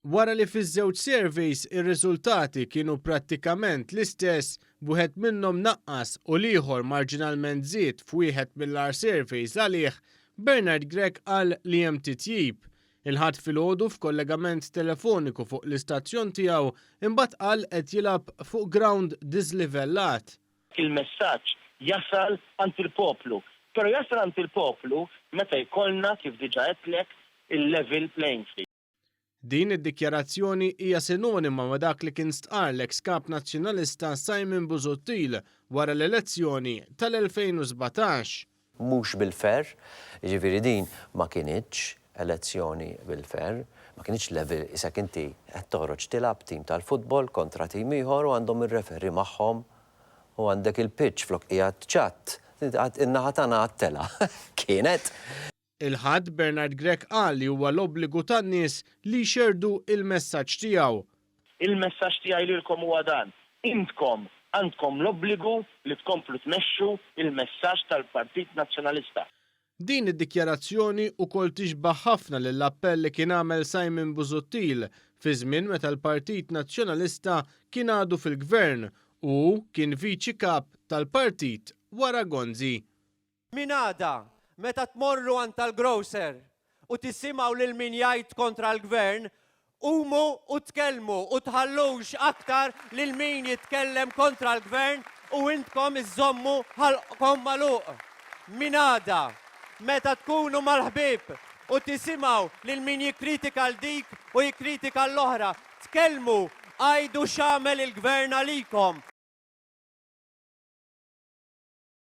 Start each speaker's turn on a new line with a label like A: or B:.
A: Wara li fiż-żewġ surveys ir-riżultati kienu prattikament l-istess, wieħed minnhom naqqas u l-ieħor marġinalment żied f'wieħed mill-agħar surveys għalih, Bernard Grech qal li hemm titjib. Il-ħadd filgħodu f'kollegament telefoniku fuq l-istazzjon tiegħu imbagħad qal qed jilgħab fuq ground dislivellat.
B: Il-messaġġ jasal għand il-poplu, però jasal għand il-poplu meta jkollna kif diġà qedtlek il-level playing field.
A: Din id-dikjarazzjoni hija sinonima ma' dak li kien stqar l-eks kap nazzjonalista Simon Busuttil wara l-elezzjoni tal-2017.
C: Mhux bil-ferr, jiġifieri din ma kienitx elezzjoni bil-ferr, ma kienx level isek inti qed toħroġ tilab tim tal-futbol kontra tim ieħor u għandhom ir-referi magħhom u għandek il-pitch flok qiegħed ċatt. In-naħa tagħna għat-tela. Kienet.
A: Il-ħadd Bernard Grech qal li huwa l-obbligu tan-nies li jxerdu il-messaġġ tiegħu.
B: Il-messaġġ tiegħi lilkom huwa dan. Intkom għandkom l-obbligu li tkomplu tmexxu il-messaġġ tal-Partit Nazzjonalista.
A: Din id-dikjarazzjoni wkoll tixbaħ ħafna lill-appell li kien għamel Simon Busuttil fi żmien meta l-Partit Nazzjonalista kien għadu fil-gvern u kien viċi kap tal-partit wara Gonzi.
D: Min għada, meta tmorru għand tal-grocer u tisimgħu lil min jgħid kontra l-gvern, qumu u tkellmu u tħallux aktar lil min jitkellem kontra l-gvern u intkom iżommu ħalqkom magħluq. Min għada, meta tkunu mal-ħbieb u tisimgħu lil min jikkritika l-dik u jikkritika l-oħra, tkellmu għajdu x'għamel il-gvern għalikom